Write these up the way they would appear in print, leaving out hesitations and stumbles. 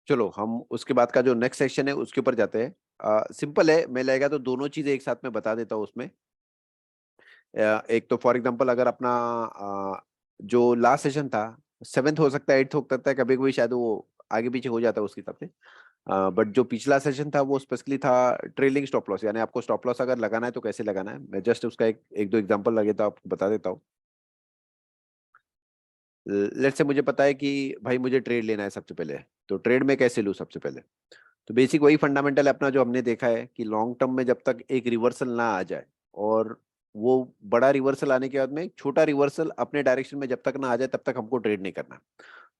चलो हम उसके बाद का जो नेक्स्ट सेक्शन है उसके ऊपर जाते हैं। सिंपल है, मैं लगेगा तो दोनों चीजें एक साथ में बता देता हूँ उसमें। एक तो फॉर एग्जांपल अगर अपना जो लास्ट सेशन था, सेवेंथ हो सकता है, एट्थ हो सकता है, कभी कभी शायद वो आगे पीछे हो जाता है उसके हिसाब से। बट जो पिछला सेशन था वो स्पेशली था ट्रेलिंग स्टॉप लॉस, यानी आपको स्टॉप लॉस अगर लगाना है तो कैसे लगाना है। मैं जस्ट उसका एक दो एग्जांपल लगे तो आपको बता देता हूँ। लेट्स से मुझे पता है कि भाई मुझे ट्रेड लेना है सबसे पहले, तो ट्रेड में कैसे लूँ सबसे पहले। तो बेसिक वही फंडामेंटल है अपना जो हमने देखा है कि लॉन्ग टर्म में जब तक एक रिवर्सल ना आ जाए, और वो बड़ा रिवर्सल आने के बाद में एक छोटा रिवर्सल अपने डायरेक्शन में जब तक ना आ जाए तब तक हमको ट्रेड नहीं करना।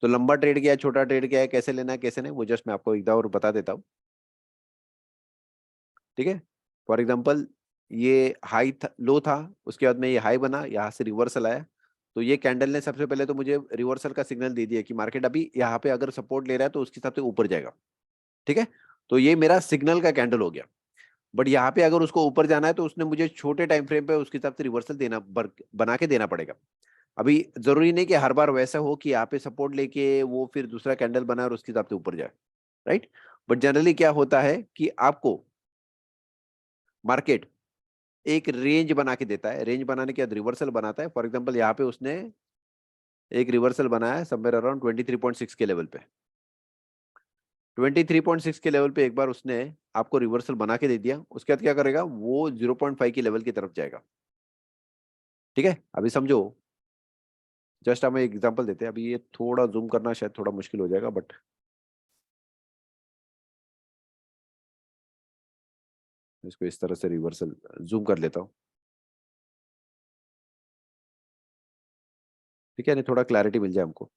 तो लंबा ट्रेड क्या है, छोटा ट्रेड क्या है, कैसे लेना है कैसे नहीं, वो जस्ट मैं आपको एक बार और बता देता हूँ। ठीक है, फॉर एग्जाम्पल ये हाई था, लो था, उसके बाद में ये हाई बना, यहाँ से रिवर्सल आया। तो ये कैंडल ने सबसे पहले तो मुझे रिवर्सल का सिग्नल दे दिया कि मार्केट अभी यहाँ पे अगर सपोर्ट ले रहा है तो उसके हिसाब से ऊपर जाएगा। ठीक है, तो ये मेरा सिग्नल का कैंडल हो गया। बट यहाँ पे अगर उसको ऊपर जाना है तो उसने मुझे छोटे टाइम फ्रेम पे उसके हिसाब से रिवर्सल बना के देना पड़ेगा। अभी जरूरी नहीं कि हर बार वैसा हो कि यहाँ पे सपोर्ट लेके वो फिर दूसरा कैंडल बनाए और उसके हिसाब से ऊपर जाए, राइट। बट जनरली क्या होता है कि आपको मार्केट एक रेंज बना के देता है, रेंज बनाने के बाद रिवर्सल बनाता है। फॉर एग्जांपल यहाँ पे उसने एक रिवर्सल बनाया है समवेयर अराउंड 23.6 के लेवल पे। 23.6 के लेवल पे एक बार उसने आपको रिवर्सल बना के दे दिया, उसके बाद क्या करेगा, वो 0.5 की लेवल की तरफ जाएगा। ठीक है, अभी समझो, जस्ट हमें एग्जांपल देते हैं। अभी ये थोड़ा जूम करना शायद थोड़ा मुश्किल हो जाएगा, बट इसको इस तरह से रिवर्सल जूम कर लेता हूँ। ठीक है, नहीं थोड़ा क्लैरिटी मिल जाए हमको।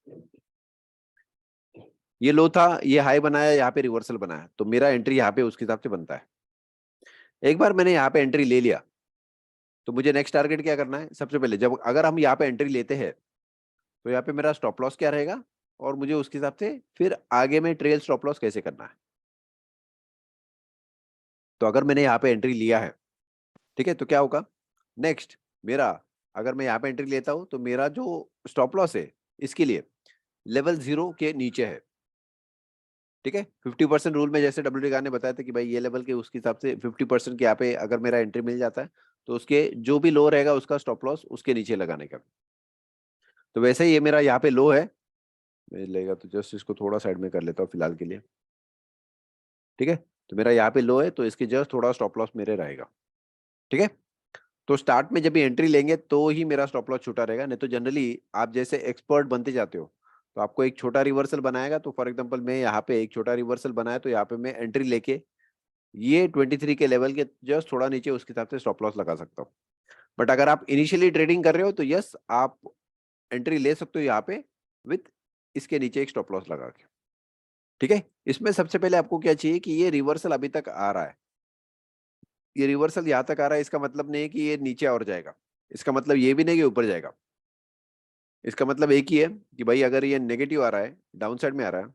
ये लो था, ये हाई बनाया, यहाँ पे रिवर्सल बनाया, तो मेरा एंट्री यहाँ पे उसके हिसाब से बनता है। एक बार मैंने यहाँ पे एंट्री ले लिया तो मुझे नेक्स्ट टारगेट क्या करना है, सबसे पहले जब अगर हम यहाँ पे एंट्री लेते हैं तो यहाँ पे मेरा स्टॉप लॉस क्या रहेगा, और मुझे उसके हिसाब से फिर आगे में ट्रेल स्टॉप लॉस कैसे करना है। तो अगर मैंने यहाँ पे एंट्री लिया है, ठीक है, तो क्या होगा नेक्स्ट मेरा, अगर मैं यहाँ पे एंट्री लेता हूँ तो मेरा जो स्टॉप लॉस है इसके लिए लेवल 0 के नीचे है। ठीक है, 50% रूल में जैसे डब्ल्यू डी ने बताया था कि भाई ये लेवल के उसके हिसाब से 50% के यहाँ पे अगर मेरा एंट्री मिल जाता है तो उसके जो भी लो रहेगा उसका स्टॉप लॉस उसके नीचे लगाने का। तो वैसे ही ये मेरा यहाँ पे लो है, मैं लेगा तो जस्ट इसको थोड़ा साइड में कर लेता हूँ फिलहाल के लिए। ठीक है, तो मेरा यहाँ पे लो है तो इसके जस्ट थोड़ा स्टॉप लॉस मेरे रहेगा। ठीक है, तो स्टार्ट में जब भी एंट्री लेंगे तो ही मेरा स्टॉप लॉस छोटा रहेगा, नहीं तो जनरली आप जैसे एक्सपर्ट बनते जाते हो तो आपको एक छोटा रिवर्सल बनाएगा। तो फॉर एग्जांपल मैं यहाँ पे एक छोटा रिवर्सल बनाया तो यहाँ पे मैं एंट्री लेके ये 23 के लेवल के जस्ट थोड़ा नीचे उसके हिसाब से स्टॉप लॉस लगा सकता हूँ। बट अगर आप इनिशियली ट्रेडिंग कर रहे हो तो यस आप एंट्री ले सकते हो यहाँ पे विथ इसके नीचे एक स्टॉप लॉस लगा के। ठीक है, इसमें सबसे पहले आपको क्या चाहिए कि ये रिवर्सल अभी तक आ रहा है, ये रिवर्सल यहाँ तक आ रहा है, इसका मतलब नहीं है कि ये नीचे और जाएगा, इसका मतलब ये भी नहीं कि ऊपर जाएगा। इसका मतलब एक ही है कि भाई अगर ये नेगेटिव आ रहा है, डाउन साइड में आ रहा है,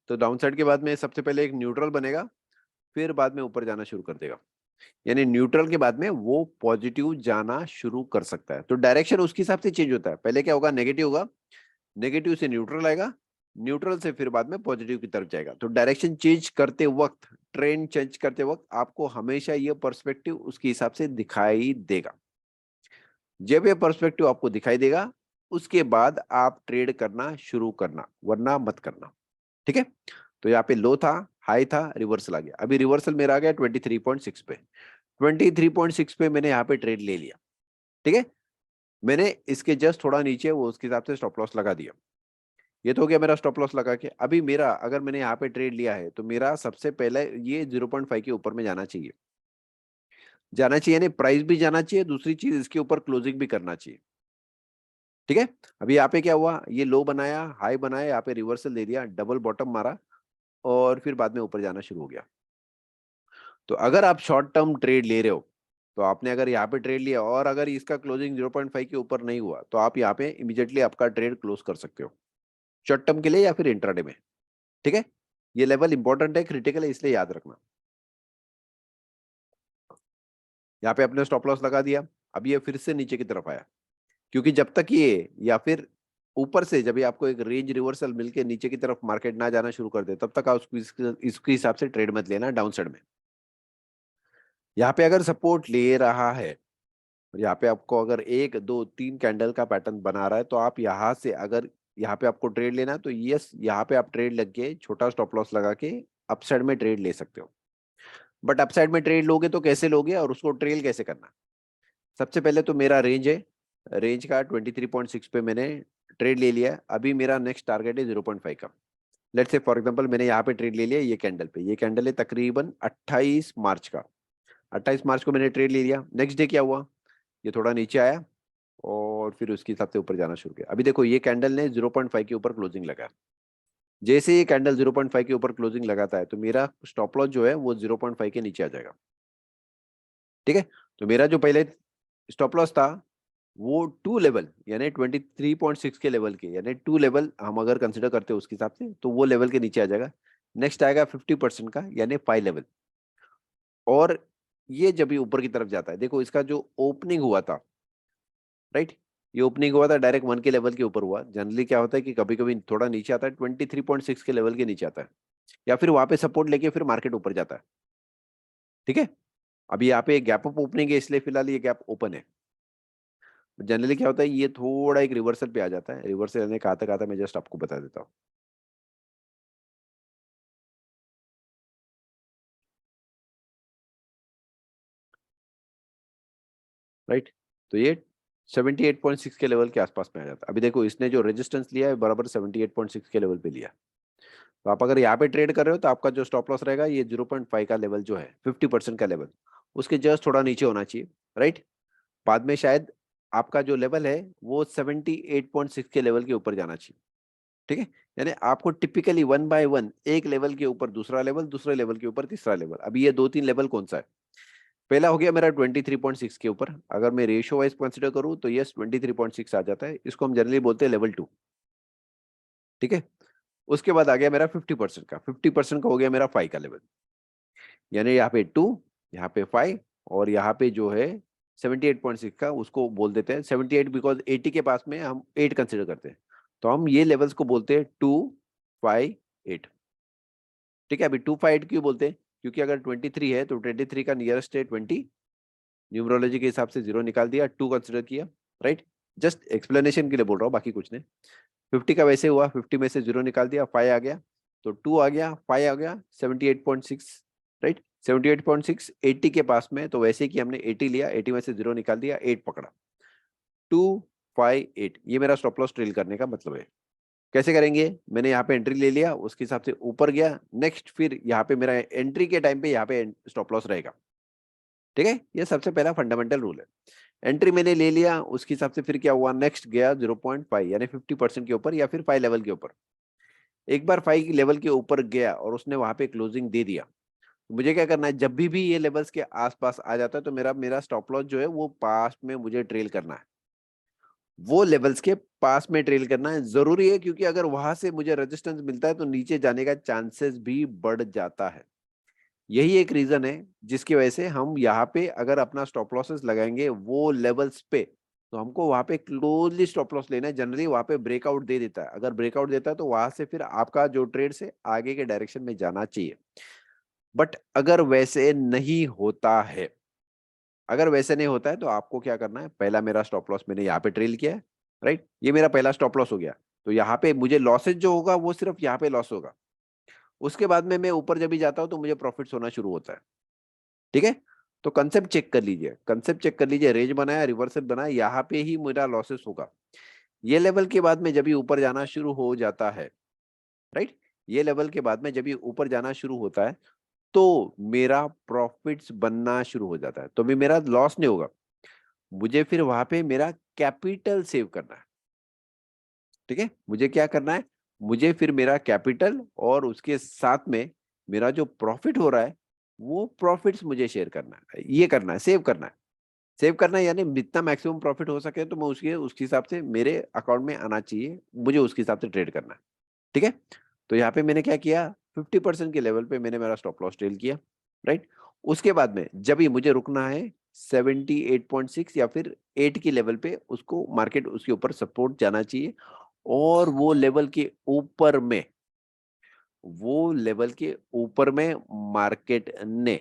तो डाउन साइड के बाद में सबसे पहले एक न्यूट्रल बनेगा, फिर बाद में ऊपर जाना शुरू कर देगा। यानी न्यूट्रल के बाद में वो पॉजिटिव जाना शुरू कर सकता है। तो डायरेक्शन उसके हिसाब से चेंज होता है, पहले क्या होगा, नेगेटिव होगा, नेगेटिव से न्यूट्रल आएगा, न्यूट्रल से फिर बाद में पॉजिटिव की तरफ जाएगा। तो डायरेक्शन चेंज करते वक्त, ट्रेंड चेंज करते वक्त आपको हमेशा ये पर्सपेक्टिव उसके हिसाब से दिखाई देगा। जब ये पर्सपेक्टिव आपको दिखाई देगा उसके बाद आप ट्रेड करना शुरू करना, वरना मत करना। ठीक है, तो यहाँ पे लो था, हाई था, रिवर्सल आ गया। अभी रिवर्सल मेरा आ गया 23.6 पे। 23.6 पे मैंने यहाँ पे ट्रेड ले लिया। ठीक है, मैंने इसके जस्ट थोड़ा नीचे वो उसके हिसाब से स्टॉप लॉस लगा दिया। ये तो हो गया मेरा स्टॉप लॉस लगा के। अभी मेरा अगर मैंने यहाँ पे ट्रेड लिया है तो मेरा सबसे पहले ये 0.5 के ऊपर में जाना चाहिए, जाना चाहिए नहीं, प्राइस भी जाना चाहिए, दूसरी चीज इसके ऊपर क्लोजिंग भी करना चाहिए। ठीक है, अभी यहाँ पे क्या हुआ, ये लो बनाया, हाई बनाया, यहाँ पे रिवर्सल दे दिया, डबल बॉटम मारा, और फिर बाद में ऊपर जाना शुरू हो गया। तो अगर आप शॉर्ट टर्म ट्रेड ले रहे हो तो आपने अगर यहाँ पे ट्रेड लिया और अगर इसका क्लोजिंग 0.5 के ऊपर नहीं हुआ तो आप यहाँ पे इमीडिएटली आपका ट्रेड क्लोज कर सकते हो, शॉर्ट टर्म के लिए या फिर इंट्राडे में। ठीक है, ये लेवल इंपॉर्टेंट है, क्रिटिकल है, इसलिए याद रखना। यहाँ पे अपने स्टॉप लॉस लगा दिया, अब ये फिर से नीचे की तरफ आया, क्योंकि जब तक ये या फिर ऊपर से जब भी आपको एक रेंज रिवर्सल मिलके नीचे की तरफ मार्केट ना जाना शुरू कर दे, तब तक आप इसके हिसाब से ट्रेड मत लेना डाउन साइड में। यहाँ पे अगर सपोर्ट ले रहा है, यहाँ पे आपको अगर 1 2 3 कैंडल का पैटर्न बना रहा है, तो आप यहाँ से अगर यहाँ पे आपको ट्रेड लेना है तो यस, यहाँ पे आप ट्रेड लग के छोटा स्टॉप लॉस लगा के अपसाइड में ट्रेड ले सकते हो। बट अपसाइड में ट्रेड लोगे तो कैसे लोगे और उसको ट्रेल कैसे करना? सबसे पहले तो मेरा रेंज है, रेंज का 23.6 पे मैंने ट्रेड ले लिया। अभी मेरा नेक्स्ट टारगेट है 0.5 का। लेट्स से फॉर एग्जांपल मैंने यहाँ पे ट्रेड ले लिया, ये कैंडल पे, ये कैंडल है तकरीबन 28 मार्च का। 28 मार्च को मैंने ट्रेड ले लिया। नेक्स्ट डे क्या हुआ, ये थोड़ा नीचे आया और फिर उसके हिसाब से ऊपर जाना शुरू किया। अभी देखो ये कैंडल ने 0.5 के ऊपर क्लोजिंग लगा। जैसे ये कैंडल 0.5 के ऊपर क्लोजिंग लगाता है तो मेरा स्टॉप लॉस जो है वो 0.5 के नीचे आ जाएगा। ठीक है, तो मेरा जो पहले स्टॉप लॉस था वो 2 लेवल यानी 23.6 के लेवल के, यानी 2 लेवल हम अगर कंसिडर करते हैं उसके हिसाब से, तो वो लेवल के नीचे आ जाएगा। नेक्स्ट आएगा 50% का यानी 5 लेवल। और ये जब भी ऊपर की तरफ जाता है, देखो इसका जो ओपनिंग हुआ था, राइट, ये ओपनिंग हुआ था डायरेक्ट 1 के लेवल के ऊपर हुआ। जनरली क्या होता है कि कभी कभी थोड़ा नीचे आता है, 23.6 के लेवल के नीचे आता है, या फिर वहां पे सपोर्ट लेके फिर मार्केट ऊपर जाता है। ठीक है, अभी यहाँ पे एक गैप अप ओपनिंग है, इसलिए फिलहाल ये गैप ओपन है। जनरली क्या होता है, ये थोड़ा एक रिवर्सल पे आ जाता है। रिवर्सल यानी कहाँ तक आता है मैं जस्ट आपको बता देता हूँ। राइट, तो ये 78.6 के लेवल के आसपास में आ जाता है। अभी देखो इसने जो रेजिस्टेंस लिया है बराबर 78.6 के लेवल पे लिया। तो आप अगर यहाँ पे ट्रेड कर रहे हो तो आपका जो स्टॉप लॉस रहेगा ये 0.5 का लेवल जो है, 50% का लेवल, उसके जस्ट थोड़ा नीचे होना चाहिए। राइट, बाद में शायद आपका जो लेवल है वो 78.6 के लेवल के ऊपर जाना चाहिए। ठीक है, यानी आपको टिपिकली 1 बाय 1 एक लेवल के ऊपर दूसरा लेवल, दूसरे लेवल के ऊपर तीसरा लेवल। अभी ये 2 3 लेवल कौन सा है? पहला हो गया मेरा 23.6 के ऊपर। अगर मैं रेशियो वाइज कंसिडर करूं तो यस 23.6 आ जाता है, इसको हम जनरली बोलते हैं लेवल 2। ठीक है, उसके बाद आ गया मेरा 50% का। 50% का हो गया मेरा 5 का लेवल, यानी यहाँ पे 2, यहाँ पे 5, और यहाँ पे जो है 78.6 का, उसको बोल देते हैं 78, बिकॉज 80 के पास में हम 8 कंसिडर करते हैं, तो हम ये लेवल्स को बोलते हैं 2 5 8। ठीक है, अभी 2 5 8 क्यों बोलते हैं? क्योंकि अगर 23 है तो 23 का नियरेस्ट है 20, न्यूमरोलॉजी के हिसाब से 0 निकाल दिया, 2 कंसिडर किया। राइट, जस्ट एक्सप्लेनेशन के लिए बोल रहा हूँ, बाकी कुछ नहीं। 50 का वैसे हुआ, 50 में से 0 निकाल दिया, 5 आ गया, तो 2 आ गया, 5 आ गया, 78.6। राइट, 78.6 80 के पास में, तो वैसे कि हमने 80 लिया, 80 में से 0 निकाल दिया, 8 पकड़ा। 2 5 8 ये मेरा स्टॉप लॉस ट्रेल करने का मतलब है। कैसे करेंगे? मैंने यहाँ पे एंट्री ले लिया, उसके हिसाब से ऊपर गया। नेक्स्ट फिर यहाँ पे मेरा एंट्री के टाइम पे यहाँ पे स्टॉप लॉस रहेगा। ठीक है, ये सबसे पहला फंडामेंटल रूल है। एंट्री मैंने ले लिया, उसके हिसाब से फिर क्या हुआ, नेक्स्ट गया 0.5 यानी 50% के ऊपर, या फिर 5 लेवल के ऊपर। एक बार 5 लेवल के ऊपर गया और उसने वहां पे क्लोजिंग दे दिया, तो मुझे क्या करना है, जब भी ये लेवल्स के आसपास आ जाता है तो मेरा मेरा स्टॉप लॉस जो है वो पास में मुझे ट्रेल करना है। वो लेवल्स के पास में ट्रेल करना है, जरूरी है, क्योंकि अगर वहां से मुझे रेजिस्टेंस मिलता है तो नीचे जाने का चांसेस भी बढ़ जाता है। यही एक रीजन है जिसकी वजह से हम यहाँ पे अगर अपना स्टॉप लॉसेस लगाएंगे वो लेवल्स पे, तो हमको वहां पे क्लोजली स्टॉप लॉस लेना है। जनरली वहां पे ब्रेकआउट दे देता है, अगर ब्रेकआउट देता है तो वहां से फिर आपका जो ट्रेड से आगे के डायरेक्शन में जाना चाहिए। बट अगर वैसे नहीं होता है, अगर वैसे नहीं होता है तो आपको क्या करना है, पहला मेरा स्टॉप लॉस मैंने यहाँ पे ट्रेल किया है। राइट, ये मेरा पहला स्टॉप लॉस हो गया, तो यहाँ पे मुझे लॉसेज जो होगा वो सिर्फ यहाँ पे लॉस होगा। उसके बाद में मैं ऊपर जब भी जाता हूँ तो मुझे प्रॉफिट्स होना शुरू होता है। ठीक है, तो कंसेप्ट चेक कर लीजिए, कंसेप्ट चेक कर लीजिए, रेंज बनाया, रिवर्सल बनाया, यहाँ पे ही मेरा लॉसेस होगा। ये लेवल के बाद में जब ये ऊपर जाना शुरू हो जाता है, राइट, ये लेवल के बाद में जब ये ऊपर जाना शुरू होता है तो मेरा प्रॉफिट्स बनना शुरू हो जाता है, तो भी मेरा लॉस नहीं होगा। मुझे फिर वहां पे मेरा कैपिटल सेव करना है। ठीक है, मुझे क्या करना है, मुझे फिर मेरा कैपिटल और उसके साथ में मेरा जो प्रॉफिट हो रहा है वो प्रॉफिट्स मुझे शेयर करना है, ये करना है, सेव करना है। सेव करना है यानी जितना मैक्सिमम प्रॉफिट हो सके तो मैं उसके हिसाब से मेरे अकाउंट में आना चाहिए, मुझे उसके हिसाब से ट्रेड करना है। ठीक है, तो यहाँ पे मैंने क्या किया, 50% के लेवल पे मैंने मेरा स्टॉप लॉस ट्रेल किया। राइट, उसके बाद में जब ये मुझे रुकना है 78.6 या फिर 8 की लेवल पे, उसको मार्केट उसके ऊपर सपोर्ट जाना चाहिए, और वो लेवल के ऊपर में, वो लेवल के ऊपर में मार्केट ने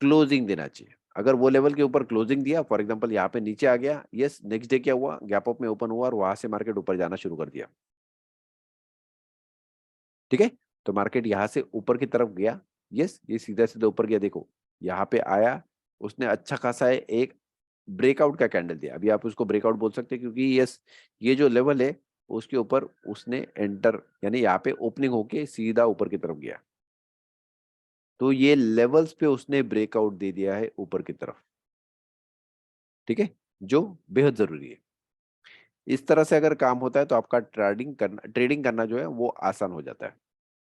क्लोजिंग देना चाहिए। अगर वो लेवल के ऊपर क्लोजिंग दिया, फॉर एग्जांपल यहाँ पे नीचे आ गया, यस, नेक्स्ट डे क्या हुआ, गैप अप में ओपन हुआ और वहां से मार्केट ऊपर जाना शुरू कर दिया। ठीक है, तो मार्केट यहाँ से ऊपर की तरफ गया, यस, ये सीधा सीधा ऊपर गया, देखो यहाँ पे आया, उसने अच्छा खासा एक ब्रेकआउट का कैंडल दिया, अभी आप उसको ब्रेकआउट बोल सकते हैं, क्योंकि यस, ये जो लेवल है उसके ऊपर उसने एंटर, यानी यहाँ पे ओपनिंग होके सीधा ऊपर की तरफ गया, तो ये लेवल्स पे उसने ब्रेकआउट दे दिया है ऊपर की तरफ। ठीक है, जो बेहद जरूरी है। इस तरह से अगर काम होता है तो आपका ट्रेडिंग करना जो है वो आसान हो जाता है।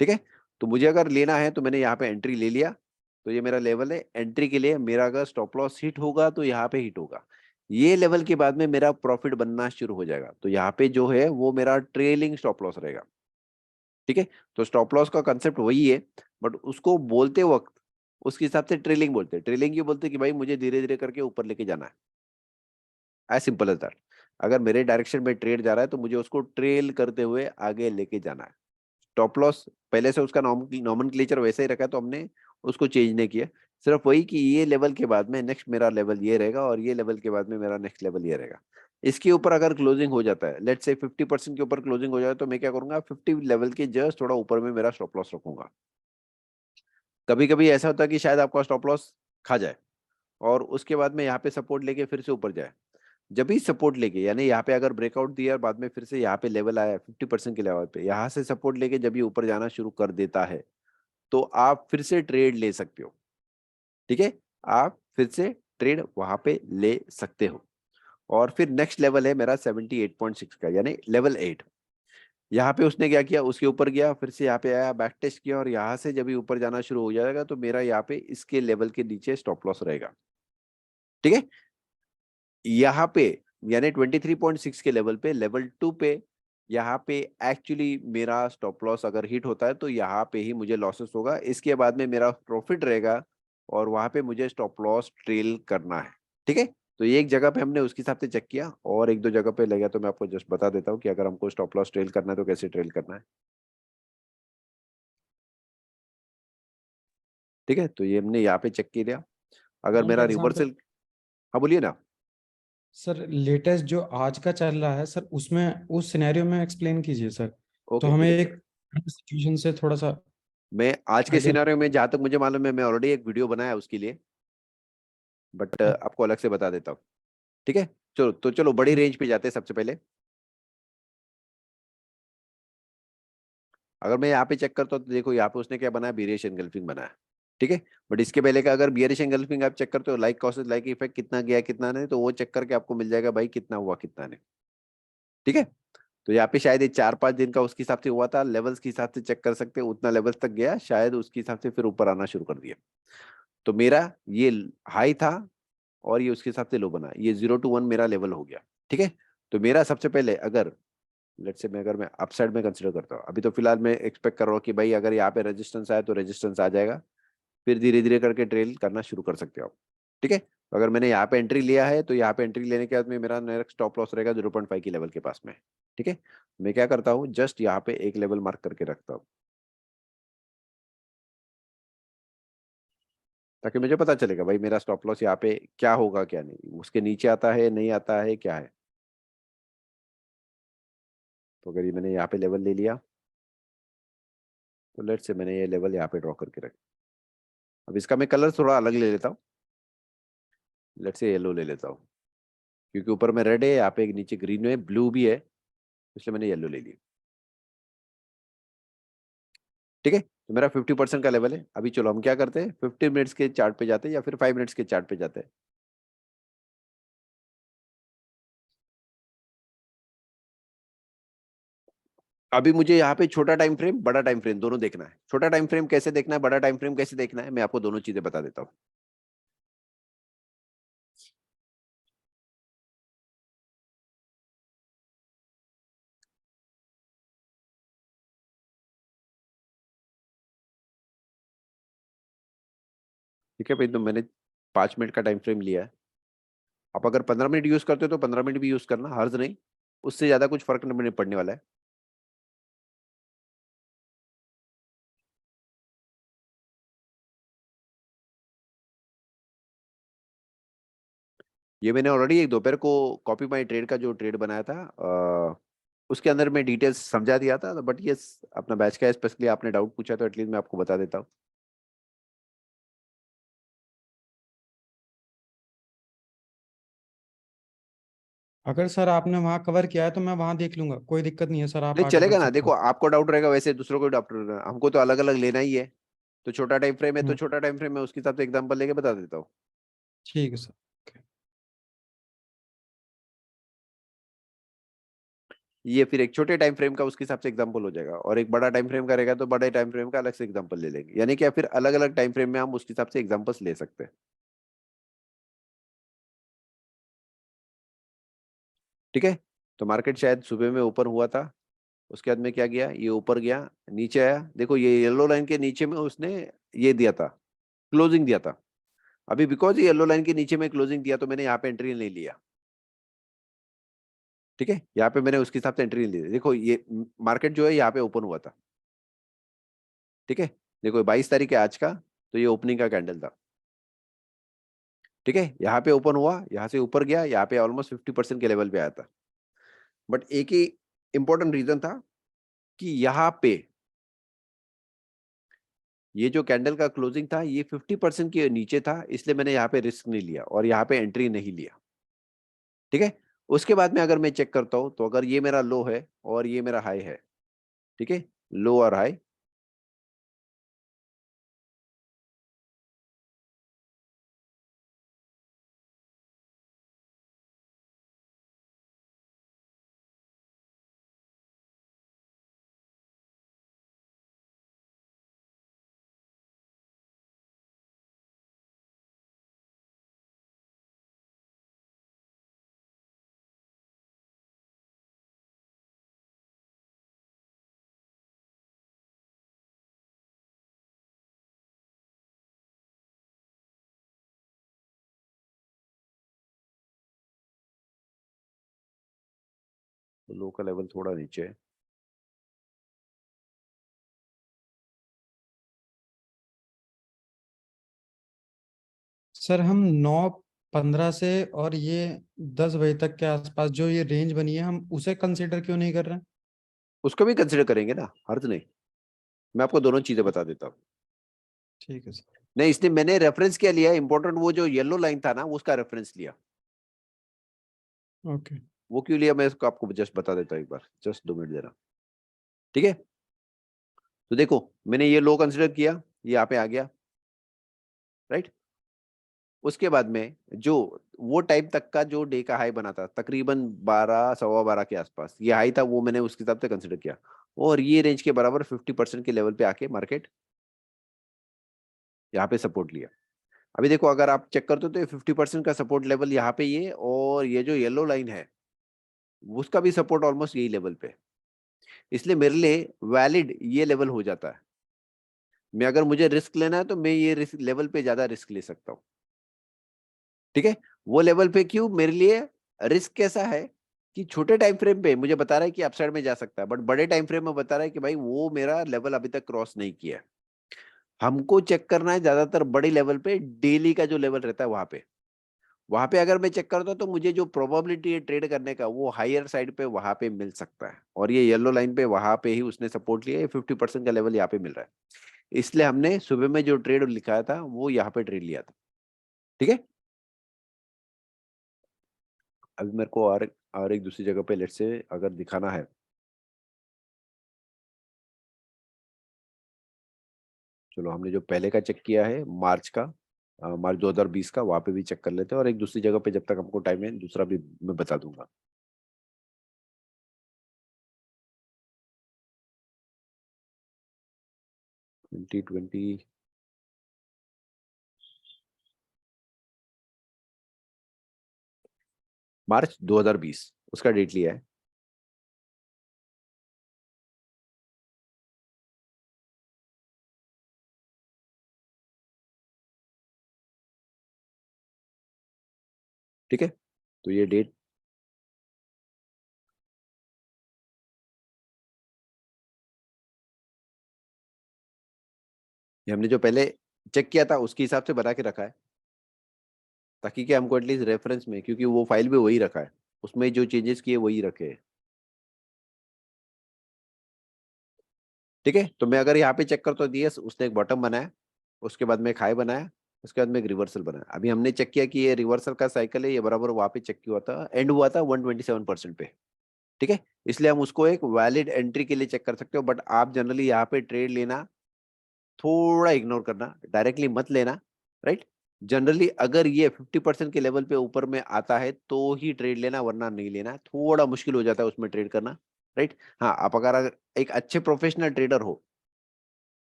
ठीक है, तो मुझे अगर लेना है तो मैंने यहाँ पे एंट्री ले लिया, तो ये मेरा लेवल है एंट्री के लिए, मेरा अगर स्टॉप लॉस हिट होगा तो यहाँ पे हिट होगा, ये लेवल के बाद में मेरा प्रॉफिट बनना शुरू हो जाएगा, तो यहाँ पे जो है वो मेरा ट्रेलिंग स्टॉप लॉस रहेगा। ठीक है, तो स्टॉप लॉस का कंसेप्ट वही है, बट उसको बोलते वक्त उसके हिसाब से ट्रेलिंग बोलते हैं। ट्रेलिंग ये बोलते हैं कि भाई मुझे धीरे धीरे करके ऊपर लेके जाना है, एज सिंपल एज दैट। अगर मेरे डायरेक्शन में ट्रेड जा रहा है तो मुझे उसको ट्रेल करते हुए आगे लेके जाना है। स्टॉप लॉस पहले से उसका नॉमनक्लेचर वैसे ही रखा है, तो हमने उसको चेंज नहीं किया, सिर्फ वही कि ये लेवल के बाद में नेक्स्ट मेरा लेवल ये रहेगा और ये लेवल के बाद में मेरा नेक्स्ट लेवल ये रहेगा। इसके ऊपर अगर क्लोजिंग हो जाता है, लेट्स से 50% के ऊपर क्लोजिंग हो जाए, तो मैं क्या करूंगा, 50 लेवल के जस्ट थोड़ा ऊपर में मेरा स्टॉप लॉस रखूंगा। कभी कभी ऐसा होता है कि शायद आपका स्टॉप लॉस खा जाए और उसके बाद में यहाँ पे सपोर्ट लेके फिर से ऊपर जाए। जब भी सपोर्ट लेके, यानी यहाँ पे अगर ब्रेकआउट दिया और बाद में फिर से यहाँ पे लेवल आया 50% के लेवल पे, यहाँ से सपोर्ट लेके जब ये ऊपर जाना शुरू कर देता है, तो आप फिर से ट्रेड ले सकते हो। ठीक है, आप फिर से ट्रेड वहां पे ले सकते हो। और फिर नेक्स्ट लेवल है मेरा 78.6 का, यानी लेवल 8। यहाँ पे उसने क्या किया, उसके ऊपर गया, फिर से यहाँ पे आया, बैक टेस्ट किया, और यहाँ से जब ये ऊपर जाना शुरू हो जाएगा तो मेरा यहाँ पे इसके लेवल के नीचे स्टॉप लॉस रहेगा। ठीक है, यहाँ पे यानी 23.6 के लेवल पे, लेवल 2 पे, यहाँ पे एक्चुअली मेरा स्टॉप लॉस अगर हिट होता है तो यहाँ पे ही मुझे लॉसेस होगा, इसके बाद में मेरा प्रॉफिट रहेगा और वहां पे मुझे स्टॉप लॉस ट्रेल करना है। ठीक है, तो ये एक जगह पे हमने उसके हिसाब से चेक किया, और एक दो जगह पे लगा, तो मैं आपको जस्ट बता देता हूँ कि अगर हमको स्टॉप लॉस ट्रेल करना है तो कैसे ट्रेल करना है। ठीक है, तो ये हमने यहाँ पे चेक किया, अगर एक मेरा एग्जांपल रिवर्सल, हाँ बोलिए ना। सर, लेटेस्ट जो आज का चल रहा है सर, उसमें उस सिनेरियो में एक्सप्लेन कीजिए सर। तो ओके, हमें ठीक है, एक सिचुएशन से थोड़ा सा मैं आज के आइडिया। सिनारियो में जहां तक मुझे मालूम है, मैं ऑलरेडी एक वीडियो बनाया उसके लिए, बट आपको अलग से बता देता हूँ। ठीक है, चलो तो चलो बड़ी ठीक। रेंज पे जाते हैं सबसे पहले। अगर मैं यहाँ पे चेक करता हूँ तो देखो यहाँ पे उसने क्या बनाया, बियरिश एंगल्फिंग बनाया। ठीक है, बट इसके पहले का अगर बियरिश एंगल्फिंग आप चेक करते हो, लाइक कॉसेज लाइक इफेक्ट कितना गया कितना नहीं, तो वो चेक करके आपको मिल जाएगा भाई कितना हुआ कितना नहीं। ठीक है, तो यहाँ पे शायद ये 4-5 दिन का उसके हिसाब से हुआ था, लेवल्स के हिसाब से चेक कर सकते हैं, उतना लेवल्स तक गया शायद, उसके हिसाब से फिर ऊपर आना शुरू कर दिया। तो मेरा ये हाई था और ये उसके हिसाब से लो बना, ये 0 to 1 मेरा लेवल हो गया। ठीक है, तो मेरा सबसे पहले अगर लेट्स से मैं अपसाइड में कंसिडर करता हूँ, अभी तो फिलहाल मैं एक्सपेक्ट कर रहा हूँ कि भाई अगर यहाँ पे रेजिस्टेंस आए तो रेजिस्टेंस आ जाएगा, फिर धीरे धीरे करके ट्रेल करना शुरू कर सकते हो आप। ठीक है, तो अगर मैंने यहाँ पे एंट्री लिया है तो यहाँ पे एंट्री लेने के बाद में मेरा नेक्स्ट स्टॉप लॉस रहेगा 0.5 की लेवल के पास में। ठीक है, मैं क्या करता हूँ, जस्ट यहाँ पे एक लेवल मार्क करके रखता हूँ, ताकि मुझे पता चलेगा भाई मेरा स्टॉप लॉस यहाँ पे क्या होगा क्या नहीं, उसके नीचे आता है नहीं आता है क्या है। तो अगर ये मैंने यहाँ पे लेवल ले लिया, तो लेट्स से मैंने ये लेवल यहाँ पे ड्रॉ करके रखा। अब इसका मैं कलर थोड़ा अलग ले लेता हूँ, लेट्स से येलो ले लेता हूँ, क्योंकि ऊपर में रेड है, यहाँ पे एक नीचे ग्रीन है, ब्लू भी है, इसलिए मैंने येलो ले लिया। ठीक है, तो मेरा 50% का लेवल है। अभी चलो हम क्या करते हैं, 50 मिनट्स के चार्ट पे जाते हैं या फिर 5 मिनट्स के चार्ट पे जाते हैं। अभी मुझे यहाँ पे छोटा टाइम फ्रेम बड़ा टाइम फ्रेम दोनों देखना है, छोटा टाइम फ्रेम कैसे देखना है, बड़ा टाइम फ्रेम कैसे देखना है, मैं आपको दोनों चीजें बता देता हूँ। ठीक है भाई, तो मैंने 5 मिनट का टाइम फ्रेम लिया है। आप अगर 15 मिनट यूज करते हो तो 15 मिनट भी यूज करना, हर्ज नहीं। उससे ज्यादा कुछ फर्क नहीं पड़ने वाला है। ये मैंने ऑलरेडी एक दोपहर को कॉपी माई ट्रेड का जो ट्रेड बनाया था, उसके अंदर मैं डिटेल्स समझा दिया था, बट ये अपना बैच का है, स्पेशली आपने डाउट पूछा तो एटलीस्ट मैं आपको बता देता हूँ। अगर सर आपने वहाँ कवर किया है तो मैं वहाँ देख लूंगा, कोई दिक्कत नहीं है सर, आप नहीं आगे बढ़ चलेगा ना, सकते देखो हो। आपको डाउट रहेगा वैसे दूसरों को डाउट रहेगा, हमको तो अलग अलग लेना ही है। तो छोटा टाइम फ्रेम है तो हम्म, छोटा टाइम फ्रेम है, उसके हिसाब से एग्जांपल लेके बता देता हूँ। ठीक है सर। ये फिर एक छोटे टाइम फ्रेम का उसके हिसाब से एग्जांपल हो जाएगा, और एक बड़ा टाइम फ्रेम का रहेगा तो बड़े टाइम फ्रेम का अलग से एग्जांपल ले लेंगे, यानी कि फिर अलग अलग टाइम फ्रेम में हम उसके हिसाब से एग्जांपल्स ले सकते हैं। ठीक है। तो मार्केट शायद सुबह में ऊपर हुआ था, उसके बाद में क्या किया, ये ऊपर गया, नीचे आया, देखो ये येलो लाइन के नीचे में उसने ये दिया था, क्लोजिंग दिया था। अभी बिकॉज ये येलो लाइन के नीचे में क्लोजिंग दिया तो मैंने यहाँ पे एंट्री नहीं लिया। ठीक है, यहाँ पे मैंने उसके हिसाब से एंट्री नहीं ली। देखो ये मार्केट जो है यहाँ पे ओपन हुआ था। ठीक है, देखो 22 तारीख है आज का, तो ये ओपनिंग का कैंडल था। ठीक है, यहाँ पे ओपन हुआ, यहाँ से ऊपर गया, यहाँ पे ऑलमोस्ट 50% के लेवल पे आया था। बट एक ही इंपॉर्टेंट रीजन था कि यहाँ पे ये जो कैंडल का क्लोजिंग था ये 50% के नीचे था, इसलिए मैंने यहाँ पे रिस्क नहीं लिया और यहाँ पे एंट्री नहीं लिया। ठीक है, उसके बाद में अगर मैं चेक करता हूँ तो अगर ये मेरा लो है और ये मेरा हाई है, ठीक है, लो और हाई, तो लो का लेवल थोड़ा नीचे है। सर हम 9:15 से और ये 10 बजे तक के आसपास जो ये रेंज बनी है, हम उसे कंसीडर क्यों नहीं कर रहे हैं? उसको भी कंसिडर करेंगे ना, हर्ज नहीं। मैं आपको दोनों चीजें बता देता हूँ। ठीक है सर। नहीं, इसने मैंने रेफरेंस क्या लिया, इंपॉर्टेंट वो जो येलो लाइन था ना उसका रेफरेंस लिया। ओके। वो क्यों लिया मैं इसको आपको जस्ट बता देता हूँ, एक बार जस्ट 2 मिनट देना। ठीक है, तो देखो मैंने ये लो कंसिडर किया, ये यहाँ पे आ गया, राइट। उसके बाद में जो वो टाइम तक का जो डे का हाई बना था तकरीबन 12 12:15 के आसपास, ये हाई था, वो मैंने उसके हिसाब से कंसिडर किया। और ये रेंज के बराबर 50% के लेवल पे आके मार्केट यहाँ पे सपोर्ट लिया। अभी देखो अगर आप चेक करते हो तो ये 50% का सपोर्ट लेवल यहाँ पे ये, और ये जो येलो लाइन है उसका भी सपोर्ट ऑलमोस्ट यही लेवल पे है। इसलिए मेरे लिए वैलिड ये लेवल हो जाता है। मैं अगर मुझे रिस्क लेना है तो मैं ये रिस्क लेवल पे ज्यादा रिस्क ले सकता हूँ। ठीक है, वो लेवल पे क्यों मेरे लिए रिस्क कैसा है कि छोटे टाइम फ्रेम पे मुझे बता रहा है कि अपसाइड में जा सकता है, बट बड़े टाइम फ्रेम में बता रहा है कि भाई वो मेरा लेवल अभी तक क्रॉस नहीं किया है। हमको चेक करना है ज्यादातर बड़े लेवल पे, डेली का जो लेवल रहता है वहां पे अगर मैं चेक करता हूं तो मुझे जो प्रोबेबिलिटी है ट्रेड करने का वो हायर साइड पे वहां पे मिल सकता है, और ये येलो लाइन पे वहां पे ही उसने सपोर्ट लिया, ये 50% का लेवल यहाँ पे मिल रहा है। इसलिए हमने सुबह में जो ट्रेड लिखा था वो यहाँ पे ट्रेड लिया था। ठीक है, अभी मेरे को और एक दूसरी जगह पे लेट से अगर दिखाना है, चलो हमने जो पहले का चेक किया है मार्च का, मार्च 2020 का, वहां पे भी चेक कर लेते हैं, और एक दूसरी जगह पे जब तक हमको टाइम है दूसरा भी मैं बता दूंगा। 2020 मार्च 2020 उसका डेट लिया है। ठीक है, तो ये डेट ये हमने जो पहले चेक किया था उसके हिसाब से बना के रखा है, ताकि कि हमको एटलीस्ट रेफरेंस में, क्योंकि वो फाइल भी वही रखा है, उसमें जो चेंजेस किए वही रखे हैं। ठीक है, तो मैं अगर यहाँ पे चेक करता हूँ, यस उसने एक बॉटम बनाया, उसके बाद में एक हाई बनाया, उसके बाद में एक रिवर्सल बनाया। अभी हमने चेक किया कि ये रिवर्सल का साइकिल है, ये बराबर वहाँ पे चेक हुआ था, एंड हुआ था 127% पे। ठीक है, इसलिए हम उसको एक वैलिड एंट्री के लिए चेक कर सकते हो। बट आप जनरली यहाँ पे ट्रेड लेना थोड़ा इग्नोर करना, डायरेक्टली मत लेना, राइट। जनरली अगर ये 50% के लेवल पे ऊपर में आता है तो ही ट्रेड लेना, वरना नहीं लेना, थोड़ा मुश्किल हो जाता है उसमें ट्रेड करना, राइट। हाँ, आप अगर एक अच्छे प्रोफेशनल ट्रेडर हो,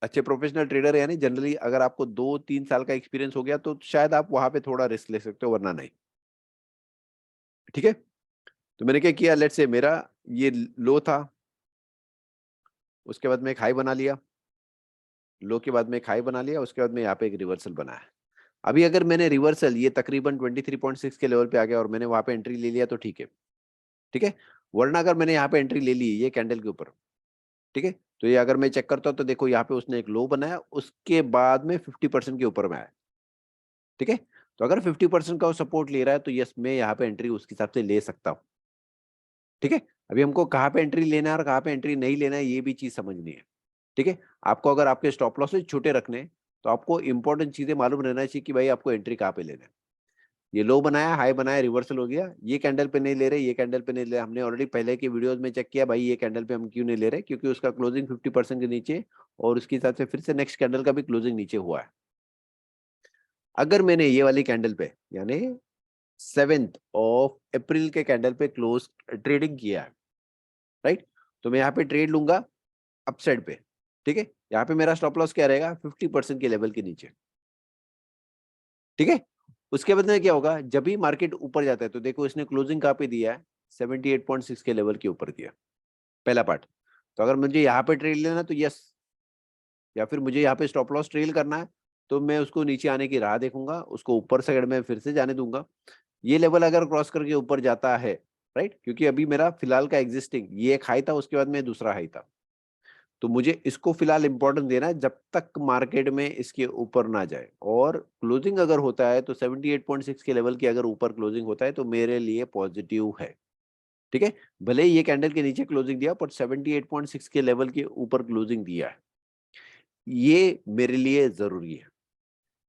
अच्छे प्रोफेशनल ट्रेडर यानी जनरली अगर आपको 2-3 साल का एक्सपीरियंस हो गया तो शायद आप वहां पे थोड़ा रिस्क ले सकते हो, वरना नहीं। ठीक है, तो मैंने क्या किया, लेट्स से मेरा ये लो था, उसके बाद में एक हाई बना लिया, लो के बाद में एक हाई बना लिया, उसके बाद में यहाँ पे एक रिवर्सल बनाया। अभी अगर मैंने रिवर्सल, ये तकरीबन 23.6 के लेवल पे आ गया और मैंने वहां पे एंट्री ले लिया तो ठीक है। ठीक है, वरना अगर मैंने यहाँ पे एंट्री ले ली ये कैंडल के ऊपर, ठीक है, तो ये अगर मैं चेक करता हूँ तो देखो यहाँ पे उसने एक लो बनाया, उसके बाद में 50% के ऊपर में आया। ठीक है, तो अगर 50% का वो सपोर्ट ले रहा है तो यस मैं यहाँ पे एंट्री उसके हिसाब से ले सकता हूँ। ठीक है, अभी हमको कहाँ पे एंट्री लेना है और कहाँ पे एंट्री नहीं लेना है ये भी चीज समझनी है। ठीक है, आपको अगर आपके स्टॉप लॉस छोटे रखने हैं, तो आपको इंपॉर्टेंट चीजें मालूम रहना चाहिए कि भाई आपको एंट्री कहाँ पे लेना है। ये लो बनाया, हाई बनाया, रिवर्सल हो गया, ये कैंडल पे नहीं ले रहे, ये कैंडल पे नहीं ले रहे, हमने ऑलरेडी पहले के वीडियोस में चेक किया भाई ये कैंडल पे हम क्यों नहीं ले रहे, क्योंकि उसका क्लोजिंग 50% के नीचे, और उसके हिसाब से फिर से नेक्स्ट कैंडल का भी क्लोजिंग नीचे हुआ है। अगर मैंने ये वाली कैंडल पे यानी 7 अप्रैल के कैंडल पे क्लोज ट्रेडिंग किया है, राइट, तो मैं यहाँ पे ट्रेड लूंगा अपसाइड पे। ठीक है, यहाँ पे मेरा स्टॉप लॉस क्या रहेगा, 50% के लेवल के नीचे। ठीक है, उसके बाद में क्या होगा, जब भी मार्केट ऊपर जाता है तो देखो इसने क्लोजिंग कहाँ पे दिया है, 78.6 के लेवल के ऊपर दिया, पहला पार्ट। तो अगर मुझे यहाँ पे ट्रेड लेना तो यस, या फिर मुझे यहाँ पे स्टॉप लॉस ट्रेल करना है तो मैं उसको नीचे आने की राह देखूंगा, उसको ऊपर साइड में फिर से जाने दूंगा। ये लेवल अगर क्रॉस करके ऊपर जाता है, राइट, क्योंकि अभी मेरा फिलहाल का एग्जिस्टिंग ये एक हाई था, उसके बाद में दूसरा हाई था, तो मुझे इसको फिलहाल इंपॉर्टेंस देना है जब तक मार्केट में इसके ऊपर ना जाए। और क्लोजिंग अगर होता है तो 78.6 के लेवल की अगर ऊपर क्लोजिंग होता है तो मेरे लिए पॉजिटिव है। ठीक है, भले ही ये कैंडल के नीचे क्लोजिंग दिया पर 78.6 के लेवल के ऊपर क्लोजिंग दिया है, ये मेरे लिए जरूरी है।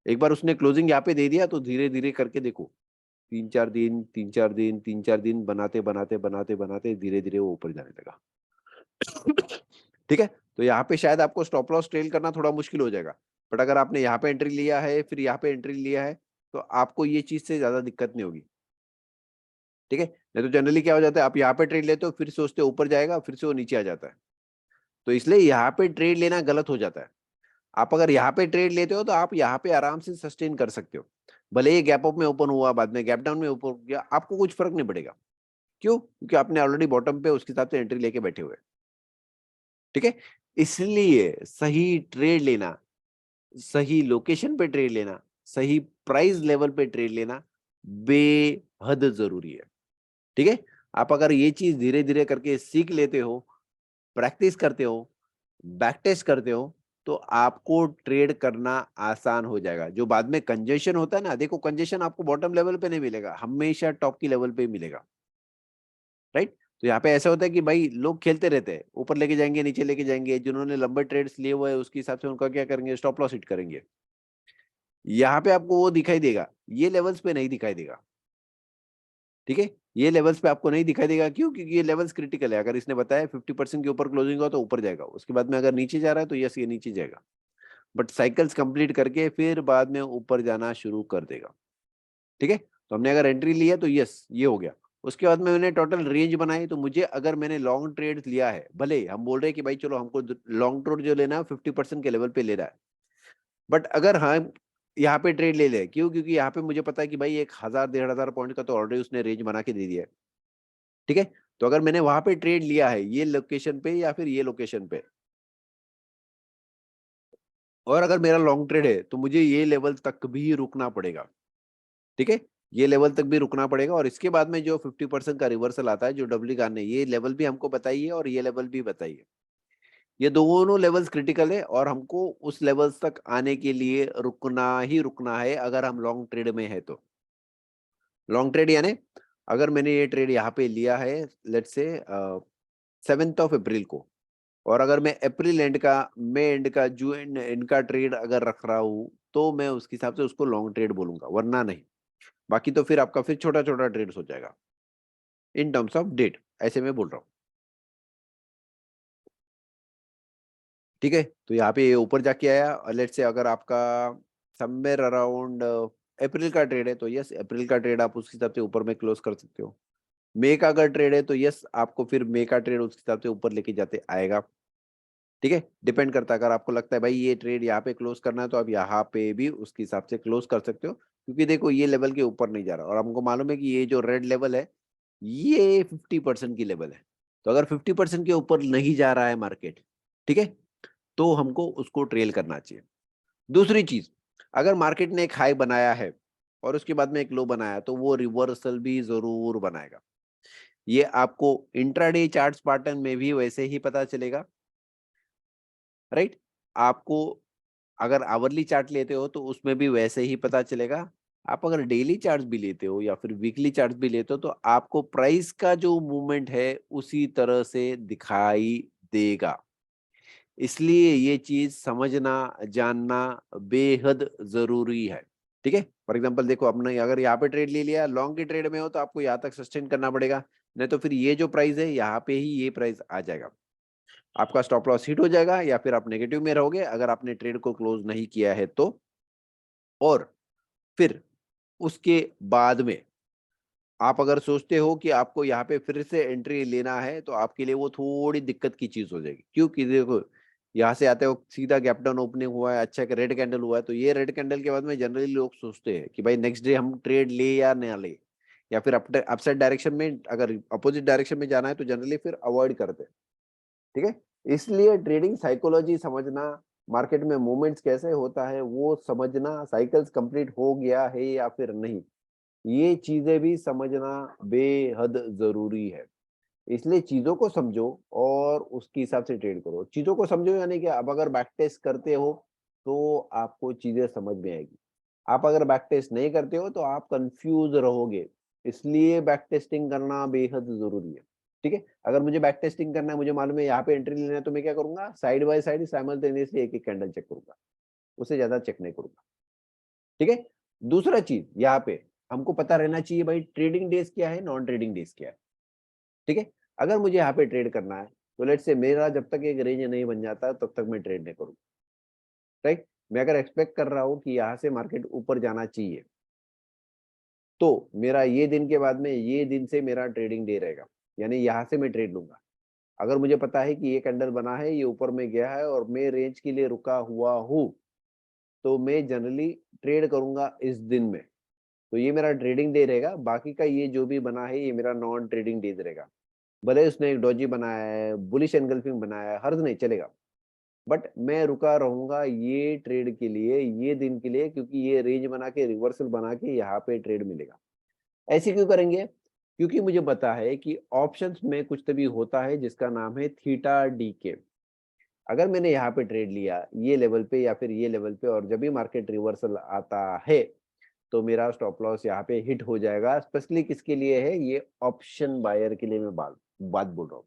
एक बार उसने क्लोजिंग यहाँ पे दे दिया तो धीरे धीरे करके देखो 3-4 दिन 3-4 दिन 3-4 दिन बनाते बनाते बनाते बनाते धीरे धीरे वो ऊपर जाने लगा। ठीक है, तो यहाँ पे शायद आपको स्टॉप लॉस ट्रेल करना थोड़ा मुश्किल हो जाएगा, बट अगर आपने यहाँ पे एंट्री लिया है फिर यहाँ पे एंट्री लिया है तो आपको ये चीज से ज्यादा दिक्कत नहीं होगी। ठीक है, नहीं तो जनरली क्या हो जाता है, आप यहाँ पे ट्रेड लेते हो फिर सोचते हो ऊपर जाएगा, फिर से वो नीचे आ जाता है, तो इसलिए यहाँ पे ट्रेड लेना गलत हो जाता है। आप अगर यहाँ पे ट्रेड लेते हो तो आप यहाँ पे आराम से सस्टेन कर सकते हो, भले ये गैप अप में ओपन हुआ बाद में गैप डाउन में ओपन गया, आपको कुछ फर्क नहीं पड़ेगा। क्यों, क्योंकि आपने ऑलरेडी बॉटम पे उसके हिसाब से एंट्री लेके बैठे हुए हैं। ठीक है, इसलिए सही ट्रेड लेना, सही लोकेशन पे ट्रेड लेना, सही प्राइस लेवल पे ट्रेड लेना बेहद जरूरी है। ठीक है, आप अगर ये चीज धीरे धीरे करके सीख लेते हो, प्रैक्टिस करते हो, बैक टेस्ट करते हो, तो आपको ट्रेड करना आसान हो जाएगा। जो बाद में कंजेशन होता है ना, देखो कंजेशन आपको बॉटम लेवल पे नहीं मिलेगा, हमेशा टॉप की लेवल पे ही मिलेगा, राइट। तो यहाँ पे ऐसा होता है कि भाई लोग खेलते रहते हैं, ऊपर लेके जाएंगे नीचे लेके जाएंगे, जिन्होंने लंबे ट्रेड्स लिए हुए हैं उसके हिसाब से उनका क्या करेंगे, स्टॉप लॉस हिट करेंगे। यहाँ पे आपको वो दिखाई देगा, ये लेवल्स पे नहीं दिखाई देगा। ठीक है, ये लेवल्स पे आपको नहीं दिखाई देगा, क्यों, क्योंकि ये लेवल्स क्रिटिकल है। अगर इसने बताया 50% के ऊपर क्लोजिंग हो तो ऊपर जाएगा, उसके बाद में अगर नीचे जा रहा है तो यस ये नीचे जाएगा, बट साइकिल्स कंप्लीट करके फिर बाद में ऊपर जाना शुरू कर देगा। ठीक है, तो हमने अगर एंट्री ली है तो यस ये हो गया। उसके बाद में मैंने टोटल रेंज बनाई, तो मुझे अगर मैंने लॉन्ग ट्रेड लिया है, भले हम बोल रहे हैं कि भाई चलो हमको लॉन्ग ट्रेड जो लेना है 50% के लेवल पे ले रहा है, बट अगर हम यहाँ पे ट्रेड ले ले, क्यों, क्योंकि यहाँ पे मुझे पता है कि भाई 1,000-1,500 पॉइंट का तो ऑलरेडी उसने रेंज बना के दे दिया है। ठीक है, तो अगर मैंने वहां पे ट्रेड लिया है ये लोकेशन पे या फिर ये लोकेशन पे, और अगर मेरा लॉन्ग ट्रेड है तो मुझे ये लेवल तक भी रुकना पड़ेगा। ठीक है, ये लेवल तक भी रुकना पड़ेगा, और इसके बाद में जो 50% का रिवर्सल आता है जो डब्ल्यू गान ने ये लेवल भी हमको बताइए और ये लेवल भी बताइए, ये दोनों लेवल्स क्रिटिकल है और हमको उस लेवल्स तक आने के लिए रुकना ही रुकना है अगर हम लॉन्ग ट्रेड में है तो। लॉन्ग ट्रेड यानी अगर मैंने ये ट्रेड यहाँ पे लिया है लेट्स से 7 अप्रैल को, और अगर मैं अप्रैल एंड का, मई एंड का, जून एंड का ट्रेड अगर रख रहा हूँ तो मैं उसके हिसाब से उसको लॉन्ग ट्रेड बोलूंगा, वरना नहीं। बाकी तो फिर आपका फिर छोटा छोटा ट्रेड हो जाएगा इन टर्म्स ऑफ डेट, ऐसे मैं बोल रहा हूँ। ठीक है, तो यहाँ पे ये ऊपर जाके आया, लेट्स से अगर आपका समवेयर अराउंड अप्रैल का ट्रेड है तो यस, अप्रैल का ट्रेड आप उसके हिसाब से ऊपर में क्लोज कर सकते हो। मई का अगर ट्रेड है तो यस, आपको फिर मई का ट्रेड उसके हिसाब से ऊपर लेके जाते आएगा। ठीक है, डिपेंड करता है, अगर आपको लगता है भाई ये ट्रेड यहाँ पे क्लोज करना है तो आप यहाँ पे भी उसके हिसाब से क्लोज कर सकते हो, क्योंकि देखो ये लेवल के ऊपर नहीं जा रहा और हमको मालूम है कि ये जो रेड लेवल है ये 50% की लेवल है। तो अगर 50% के ऊपर नहीं जा रहा है मार्केट, ठीक है, तो हमको उसको ट्रेल करना चाहिए। दूसरी चीज, अगर मार्केट ने एक हाई बनाया है और उसके बाद में एक लो बनाया तो वो रिवर्सल भी जरूर बनाएगा। ये आपको इंट्राडे चार्ट्स पैटर्न में भी वैसे ही पता चलेगा, राइट। आपको अगर आवरली चार्ट लेते हो तो उसमें भी वैसे ही पता चलेगा। आप अगर डेली चार्ट्स भी लेते हो या फिर वीकली चार्ट्स भी लेते हो तो आपको प्राइस का जो मूवमेंट है उसी तरह से दिखाई देगा। इसलिए ये चीज समझना, जानना बेहद जरूरी है। ठीक है, फॉर एग्जांपल देखो, आपने अगर यहाँ पे ट्रेड ले लिया, लॉन्ग के ट्रेड में हो तो आपको यहाँ तक सस्टेन करना पड़ेगा, नहीं तो फिर ये जो प्राइस है यहाँ पे ही ये प्राइस आ जाएगा, आपका स्टॉप लॉस हिट हो जाएगा या फिर आप नेगेटिव में रहोगे अगर आपने ट्रेड को क्लोज नहीं किया है तो। और फिर उसके बाद में आप अगर सोचते हो कि आपको यहाँ पे फिर से एंट्री लेना है तो आपके लिए वो थोड़ी दिक्कत की चीज हो जाएगी, क्योंकि देखो यहाँ से आते हो सीधा गैप डाउन ओपनिंग हुआ है, अच्छा का रेड कैंडल हुआ है, तो ये रेड कैंडल के बाद में जनरली लोग सोचते हैं कि भाई नेक्स्ट डे हम ट्रेड ले या ना ले, या फिर अपसाइड डायरेक्शन में, अगर अपोजिट डायरेक्शन में जाना है तो जनरली फिर अवॉइड करते हैं। ठीक है, इसलिए ट्रेडिंग साइकोलॉजी समझना, मार्केट में मूवमेंट्स कैसे होता है वो समझना, साइकिल्स कंप्लीट हो गया है या फिर नहीं, ये चीजें भी समझना बेहद जरूरी है। इसलिए चीजों को समझो और उसके हिसाब से ट्रेड करो। चीजों को समझो यानी कि अब अगर बैक टेस्ट करते हो तो आपको चीजें समझ में आएगी। आप अगर बैक टेस्ट नहीं करते हो तो आप कंफ्यूज रहोगे, इसलिए बैक टेस्टिंग करना बेहद जरूरी है। ठीक है, अगर मुझे बैक टेस्टिंग करना है, मुझे मालूम है यहाँ पे एंट्री लेना है, तो मैं क्या करूंगा, साइड बाय साइड साइमल्टेनियसली एक एक कैंडल चेक करूंगा, उससे ज्यादा चेक नहीं करूंगा। ठीक है, दूसरा चीज यहाँ पे हमको पता रहना चाहिए भाई, ट्रेडिंग डेज क्या है, नॉन ट्रेडिंग डेज क्या है। ठीक है, अगर मुझे यहाँ पे ट्रेड करना है तो लेट्स से मेरा जब तक एक रेंज नहीं बन जाता तब तक मैं ट्रेड नहीं करूँ, राइट। मैं अगर एक्सपेक्ट कर रहा हूँ कि यहाँ से मार्केट ऊपर जाना चाहिए तो मेरा ये दिन के बाद में ये दिन से मेरा ट्रेडिंग डे रहेगा, यानी यहाँ से मैं ट्रेड लूंगा। अगर मुझे पता है कि ये कैंडल बना है, ये ऊपर में गया है और मैं रेंज के लिए रुका हुआ हूँ, तो मैं जनरली ट्रेड करूंगा इस दिन में, तो ये मेरा ट्रेडिंग डे रहेगा। बाकी का ये जो भी बना है ये मेरा नॉन ट्रेडिंग डे रहेगा। भले उसने एक डॉजी बनाया है, बुलिश एनगल्फिंग बनाया है, हर्ज नहीं चलेगा, बट मैं रुका रहूंगा ये ट्रेड के लिए, ये दिन के लिए, क्योंकि ये रेंज बना के रिवर्सल बना के यहाँ पे ट्रेड मिलेगा। ऐसे क्यों करेंगे, क्योंकि मुझे पता है कि ऑप्शंस में कुछ तभी होता है जिसका नाम है थीटा डी के। अगर मैंने यहाँ पे ट्रेड लिया ये लेवल पे या फिर ये लेवल पे, और जब भी मार्केट रिवर्सल आता है तो मेरा स्टॉप लॉस यहाँ पे हिट हो जाएगा। स्पेशली किसके लिए है, ये ऑप्शन बायर के लिए मैं बात बोल रहा हूँ।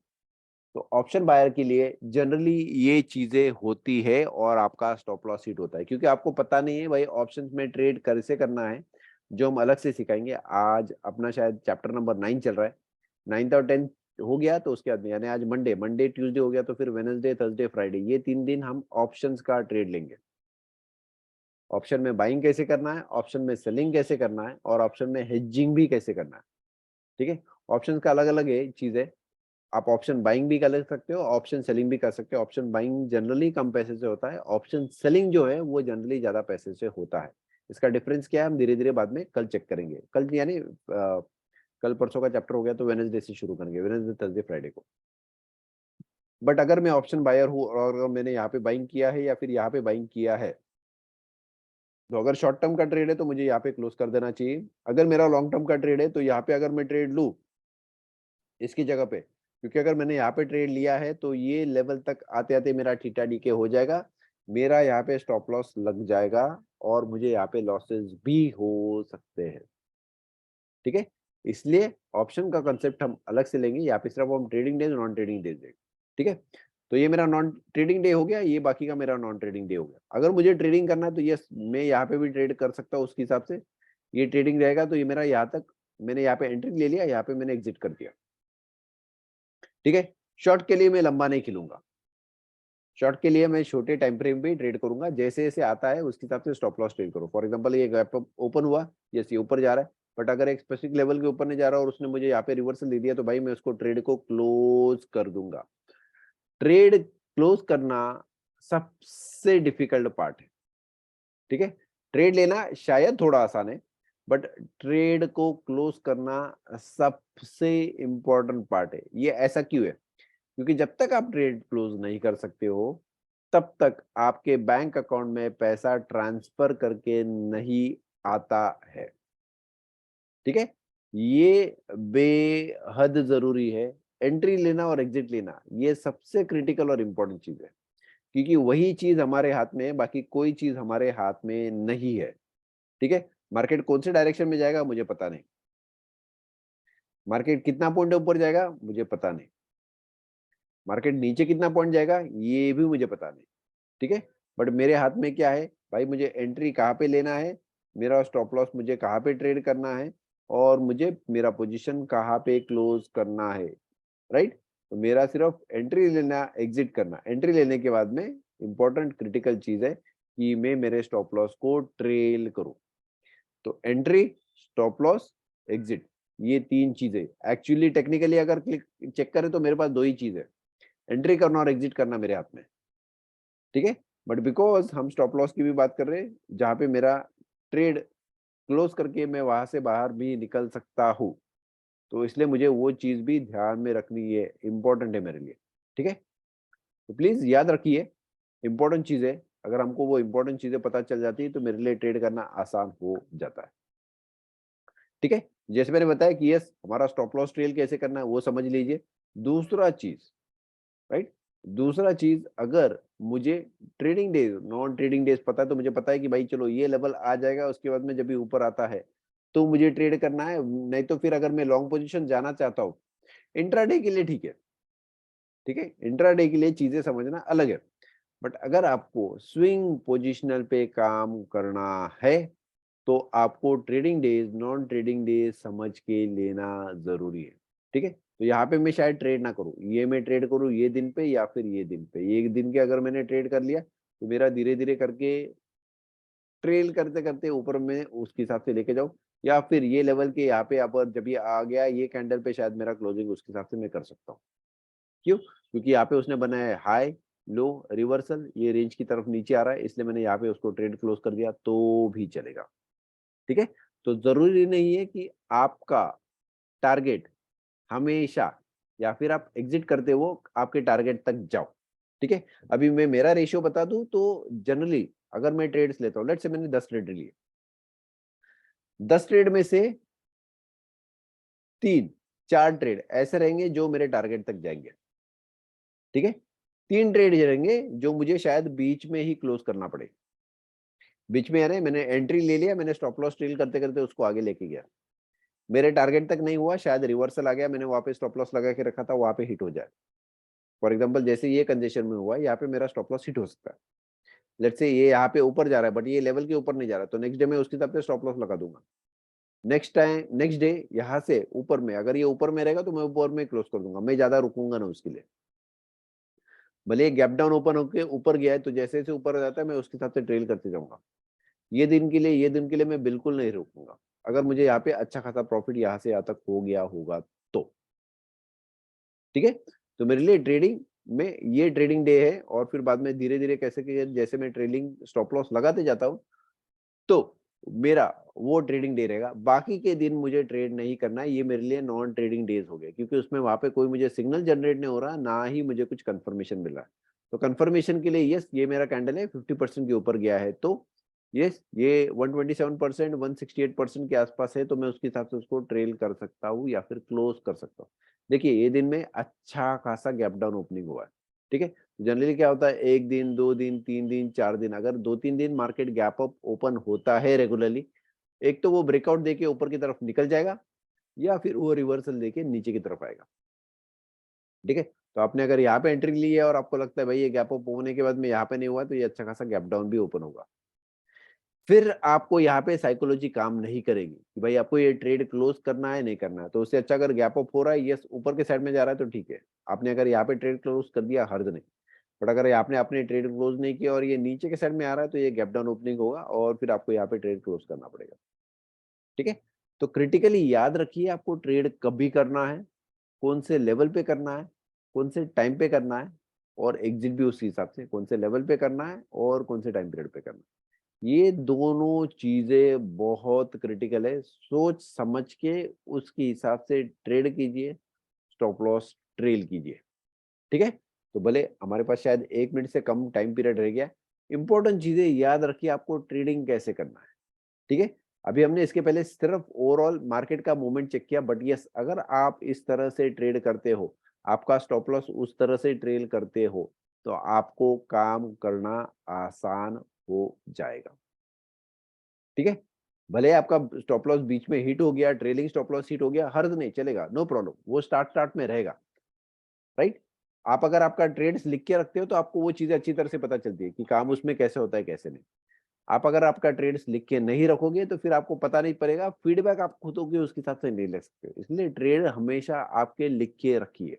तो ऑप्शन बायर के लिए जनरली ये चीजें होती है और आपका स्टॉप लॉस हिट होता है, क्योंकि आपको पता नहीं है भाई ऑप्शंस में ट्रेड कैसे करना है, जो हम अलग से सिखाएंगे। आज अपना शायद चैप्टर नंबर 9 चल रहा है, 9th और 10th हो गया तो उसके बाद में, यानी आज मंडे मंडे ट्यूसडे हो गया तो फिर वेनसडे थर्सडे फ्राइडे, ये 3 दिन हम ऑप्शंस का ट्रेड लेंगे। ऑप्शन में बाइंग कैसे करना है, ऑप्शन में सेलिंग कैसे करना है, और ऑप्शन में हेजिंग भी कैसे करना है। ठीक है, ऑप्शन का अलग अलग है चीजें। आप ऑप्शन बाइंग भी कर सकते हो, ऑप्शन सेलिंग भी कर सकते हो। ऑप्शन बाइंग जनरली कम पैसे से होता है, ऑप्शन सेलिंग जो है वो जनरली ज्यादा पैसे से होता है। इसका डिफरेंस क्या है हम धीरे धीरे बाद में कल चेक करेंगे। कल यानी कल परसों का चैप्टर हो गया तो वेनसडे से शुरू करेंगे, वेनसडे थर्सडे फ्राइडे को। बट अगर मैं ऑप्शन बायर हूँ और अगर मैंने यहाँ पे बाइंग किया है या फिर यहाँ पे बाइंग किया है, तो अगर शॉर्ट टर्म का ट्रेड है तो मुझे यहाँ पे क्लोज कर देना चाहिए। अगर मेरा लॉन्ग टर्म का ट्रेड है तो यहाँ पे अगर मैं ट्रेड लूँ इसकी जगह पे, क्योंकि अगर मैंने यहाँ पे ट्रेड लिया है तो ये लेवल तक आते आते मेरा थीटा डीके हो जाएगा, मेरा यहाँ पे स्टॉप लॉस लग जाएगा और मुझे यहाँ पे लॉसेस भी हो सकते हैं। ठीक है, इसलिए ऑप्शन का कंसेप्ट हम अलग से लेंगे, यहाँ पे सिर्फ हम trading days non trading days देंगे। ठीक है, तो ये मेरा नॉन ट्रेडिंग डे हो गया, ये बाकी का मेरा नॉन ट्रेडिंग डे हो गया। अगर मुझे ट्रेडिंग करना है तो यस, मैं यहाँ पे भी ट्रेड कर सकता हूँ उसके हिसाब से। ये ट्रेडिंग रहेगा तो ये मेरा यहाँ तक, मैंने यहाँ पे एंट्री ले लिया, यहाँ पे मैंने एग्जिट कर दिया। ठीक है, शॉर्ट के लिए मैं लंबा नहीं खिलूंगा, शॉर्ट के लिए मैं छोटे टाइम फ्रेम पे ट्रेड करूंगा, जैसे जैसे आता है उसके हिसाब से स्टॉप लॉस ट्रेड करो। फॉर एग्जांपल ये गैप ओपन हुआ, यस ये ऊपर जा रहा है, बट अगर एक स्पेसिफिक लेवल के ऊपर नहीं जा रहा और उसने मुझे यहाँ पे रिवर्सल दे दिया तो भाई मैं उसको ट्रेड को क्लोज कर दूंगा। ट्रेड क्लोज करना सबसे डिफिकल्ट पार्ट है। ठीक है, ट्रेड लेना शायद थोड़ा आसान है, बट ट्रेड को क्लोज करना सबसे इंपॉर्टेंट पार्ट है। ये ऐसा क्यों है? क्योंकि जब तक आप ट्रेड क्लोज नहीं कर सकते हो तब तक आपके बैंक अकाउंट में पैसा ट्रांसफर करके नहीं आता है। ठीक है, ये बेहद जरूरी है। एंट्री लेना और एग्जिट लेना ये सबसे क्रिटिकल और इंपॉर्टेंट चीज है, क्योंकि वही चीज हमारे हाथ में है, बाकी कोई चीज हमारे हाथ में नहीं है। ठीक है, मार्केट कौन से डायरेक्शन में जाएगा मुझे पता नहीं, मार्केट कितना पॉइंट ऊपर जाएगा मुझे पता नहीं, मार्केट नीचे कितना पॉइंट जाएगा ये भी मुझे पता नहीं। ठीक है, बट मेरे हाथ में क्या है भाई, मुझे एंट्री कहाँ पे लेना है, मेरा स्टॉप लॉस मुझे कहाँ पे ट्रेड करना है, और मुझे मेरा पोजीशन कहाँ पे क्लोज करना है। राइट, तो मेरा सिर्फ एंट्री लेना, एग्जिट करना। एंट्री लेने के बाद में इंपॉर्टेंट क्रिटिकल चीज है कि मैं मेरे स्टॉप लॉस को ट्रेल करूं। तो एंट्री, स्टॉप लॉस, एग्जिट, ये तीन चीजें एक्चुअली टेक्निकली अगर क्लिक चेक करें तो मेरे पास दो ही चीज है, एंट्री करना और एग्जिट करना मेरे हाथ में। ठीक है, बट बिकॉज हम स्टॉप लॉस की भी बात कर रहे हैं जहां पे मेरा ट्रेड क्लोज करके मैं वहां से बाहर भी निकल सकता हूँ, तो इसलिए मुझे वो चीज भी ध्यान में रखनी है, इंपॉर्टेंट है मेरे लिए। ठीक है, तो प्लीज याद रखिए, इंपॉर्टेंट चीज है। अगर हमको वो इंपॉर्टेंट चीजें पता चल जाती है तो मेरे लिए ट्रेड करना आसान हो जाता है। ठीक है, जैसे मैंने बताया कि यस हमारा स्टॉप लॉस ट्रेल कैसे करना है वो समझ लीजिए। दूसरा चीज, राइट, दूसरा चीज, अगर मुझे trading days non trading days पता है तो मुझे पता है कि भाई चलो ये लेवल आ जाएगा, उसके बाद में जब भी ऊपर आता है तो मुझे ट्रेड करना है, नहीं तो फिर अगर मैं लॉन्ग पोजीशन जाना चाहता हूँ इंट्राडे के लिए, ठीक है। ठीक है, इंट्राडे के लिए चीजें समझना अलग है, बट अगर आपको स्विंग पोजिशनल पे काम करना है तो आपको trading days non trading days समझ के लेना जरूरी है। ठीक है, तो यहाँ पे मैं शायद ट्रेड ना करूँ, ये मैं ट्रेड करूँ ये दिन पे या फिर ये दिन पे, ये दिन के अगर मैंने ट्रेड कर लिया तो मेरा धीरे धीरे करके ट्रेल करते करते ऊपर में उसके हिसाब से लेके जाऊँ, या फिर ये लेवल के यहाँ पे पर जब ये आ गया ये कैंडल पे शायद मेरा क्लोजिंग उसके हिसाब से मैं कर सकता हूँ। क्यों? क्योंकि यहाँ पे उसने बनाया है हाई लो रिवर्सल, ये रेंज की तरफ नीचे आ रहा है, इसलिए मैंने यहाँ पे उसको ट्रेड क्लोज कर दिया तो भी चलेगा। ठीक है, तो जरूरी नहीं है कि आपका टारगेट हमेशा या फिर आप एग्जिट करते हो आपके टारगेट तक जाओ। ठीक है, अभी मैं मेरा रेशियो बता दूं तो जनरली अगर मैं ट्रेड्स लेता हूँ, लेट्स से मैंने 10 ट्रेड लिए, 10 ट्रेड में से 3-4 ट्रेड ऐसे रहेंगे जो मेरे टारगेट तक जाएंगे। ठीक है, 3 ट्रेड रहेंगे जो मुझे शायद बीच में ही क्लोज करना पड़े। बीच में यानी मैंने एंट्री ले लिया, मैंने स्टॉप लॉस ट्रेल करते करते उसको आगे लेके गया, मेरे टारगेट तक नहीं हुआ, शायद रिवर्सल आ गया, मैंने वहां पे स्टॉप लॉस लगा के रखा था वहां पे हिट हो जाए। फॉर एग्जांपल जैसे ये कंजेशन में हुआ, यहाँ पे मेरा स्टॉप लॉस हिट हो सकता है। लेट्स से ये यहाँ पे ऊपर जा रहा है बट ये लेवल के ऊपर नहीं जा रहा, तो नेक्स्ट डे में उसके हिसाब से स्टॉप लॉस लगा दूंगा। नेक्स्ट डे यहाँ से ऊपर में, अगर ये ऊपर में रहेगा तो मैं ऊपर में क्लोज कर दूंगा, मैं ज्यादा रुकूंगा ना उसके लिए। भले गैप डाउन ओपन होकर ऊपर गया है तो जैसे जैसे ऊपर जाता है मैं उसके हिसाब से ट्रेल करते जाऊंगा। ये दिन के लिए मैं बिल्कुल नहीं रुकूंगा, अगर मुझे यहाँ पे अच्छा खासा प्रॉफिट यहाँ से यहाँ तक हो गया होगा तो। ठीक है, तो मेरे लिए ट्रेडिंग में ये ट्रेडिंग डे है, और फिर बाद में धीरे धीरे कैसे कि जैसे मैं ट्रेडिंग स्टॉप लॉस लगाते जाता हूँ तो मेरा वो ट्रेडिंग डे रहेगा। बाकी के दिन मुझे ट्रेड नहीं करना है, ये मेरे लिए नॉन ट्रेडिंग डेज हो गए, क्योंकि उसमें वहां पे कोई मुझे सिग्नल जनरेट नहीं हो रहा, ना ही मुझे कुछ कंफर्मेशन मिल रहा है। तो कंफर्मेशन के लिए यस ये मेरा कैंडल है 50% के ऊपर गया है तो यस ये 127% 168% के आसपास है, तो मैं उसके हिसाब से उसको ट्रेल कर सकता हूँ या फिर क्लोज कर सकता हूँ। देखिए ये दिन में अच्छा खासा गैप डाउन ओपनिंग हुआ है, ठीक है। जनरली क्या होता है, 1 दिन 2 दिन 3 दिन 4 दिन, अगर 2-3 दिन मार्केट गैप अप ओपन होता है रेगुलरली, एक तो वो ब्रेकआउट देके ऊपर की तरफ निकल जाएगा, या फिर वो रिवर्सल देके नीचे की तरफ आएगा, ठीक है। तो आपने अगर यहाँ पे एंट्री ली है और आपको लगता है भाई ये गैप अप होने के बाद में यहाँ पे नहीं हुआ, तो ये अच्छा खासा गैप डाउन भी ओपन होगा। फिर आपको यहाँ पे साइकोलॉजी काम नहीं करेगी कि भाई आपको ये ट्रेड क्लोज करना है नहीं करना है, तो उससे अच्छा अगर गैप अप हो रहा है, यस ऊपर के साइड में जा रहा है, तो ठीक है। आपने अगर यहाँ पे ट्रेड क्लोज कर दिया, हर्ज नहीं। बट अगर आपने अपने ट्रेड क्लोज नहीं किया और ये नीचे के साइड में आ रहा है, तो ये गैप डाउन ओपनिंग होगा और फिर आपको यहाँ पे ट्रेड क्लोज करना पड़ेगा, ठीक है। तो क्रिटिकली याद रखिए आपको ट्रेड कभी करना है, कौन से लेवल पे करना है, कौन से टाइम पे करना है, और एग्जिट भी उसी हिसाब से कौन से लेवल पे करना है और कौन से टाइम पीरियड पे करना है। ये दोनों चीजें बहुत क्रिटिकल है, सोच समझ के उसके हिसाब से ट्रेड कीजिए, स्टॉप लॉस ट्रेल कीजिए, ठीक है। तो भले हमारे पास शायद 1 मिनट से कम टाइम पीरियड रह गया, इंपॉर्टेंट चीजें याद रखिए आपको ट्रेडिंग कैसे करना है, ठीक है। अभी हमने इसके पहले सिर्फ ओवरऑल मार्केट का मूवमेंट चेक किया, बट यस अगर आप इस तरह से ट्रेड करते हो, आपका स्टॉप लॉस उस तरह से ट्रेल करते हो, तो आपको काम करना आसान हो जाएगा, ठीक है। भले आपका स्टॉप लॉस बीच में हिट हो गया, ट्रेलिंग स्टॉप लॉस हिट हो गया, हर्ज नहीं, चलेगा, नो प्रॉब्लम, वो स्टार्ट स्टार्ट में रहेगा, राइट। आप अगर आपका ट्रेड्स लिख के रखते हो, तो आपको वो चीजें अच्छी तरह से पता चलती है कि काम उसमें कैसे होता है कैसे नहीं। आप अगर आपका ट्रेड्स लिख के नहीं रखोगे, तो फिर आपको पता नहीं पड़ेगा, फीडबैक आप खुद होगे उसके हिसाब से नहीं ले सकते, इसलिए ट्रेड हमेशा आपके लिख के रखिए,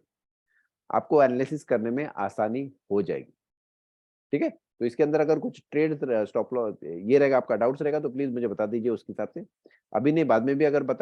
आपको एनालिसिस करने में आसानी हो जाएगी, ठीक है। तो इसके अंदर अगर कुछ ट्रेड स्टॉप लॉस ये रहेगा, आपका डाउट्स रहेगा, तो प्लीज मुझे बता दीजिए उसके हिसाब से, अभी नहीं बाद में भी अगर बता